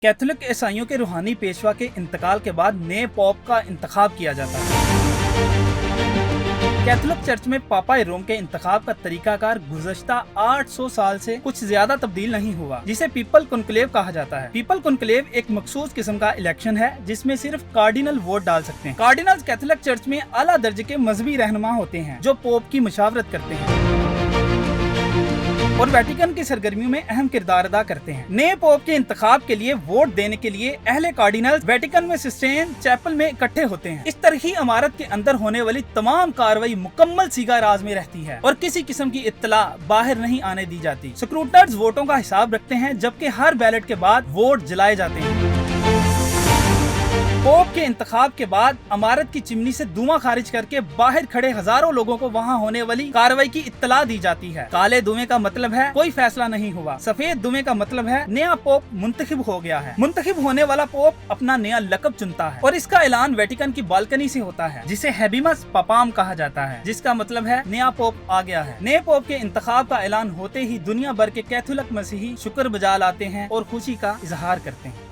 Catholic ईसाइयों के रूहानी पेशवा के इंतकाल के बाद नए पोप का इंतखाब किया जाता है। कैथोलिक चर्च में पापा रोम के इंतखाब का तरीकाकार गुज़श्ता 800 साल से कुछ ज्यादा तब्दील नहीं हुआ, जिसे पीपल कॉन्क्लेव कहा जाता है। पीपल कॉन्क्लेव एक मखसूस किस्म का इलेक्शन है जिसमें सिर्फ कार्डिनल वोट डाल सकते हैं। कार्डिनल्स कैथोलिक चर्च में आला दर्जे के मजहबी रहनुमा होते हैं जो पोप की मशावरत करते हैं और वेटिकन की सरगर्मियों में अहम किरदार अदा करते हैं। नए पोप के इंतखाब के लिए वोट देने के लिए अहले कार्डिनल्स वेटिकन में सिस्टेन चैपल में इकट्ठे होते हैं। इस तरह ही इमारत के अंदर होने वाली तमाम कार्रवाई मुकम्मल सीगा राज में रहती है और किसी किस्म की इत्तला बाहर नहीं आने दी जाती। स्क्रूटनर्स वोटों का हिसाब रखते हैं, जबकि हर बैलेट के बाद वोट जलाए जाते हैं। पोप के इंतखाब के बाद इमारत की चिमनी से धुआं खारिज करके बाहर खड़े हजारों लोगों को वहां होने वाली कार्रवाई की इत्तला दी जाती है। काले धुएं का मतलब है कोई फैसला नहीं हुआ। सफेद धुएं का मतलब है नया पोप मुंतखिब हो गया है। मुंतखिब होने वाला पोप अपना नया लक़ब चुनता है और इसका ऐलान वेटिकन की बालकनी से होता है, जिसे हैबिमस पापाम कहा जाता है, जिसका मतलब है नया पोप आ गया है। नए पोप के इंतखाब का ऐलान होते ही दुनिया भर के कैथोलिक मसीही शुक्र बजा लाते हैं और खुशी का इजहार करते हैं।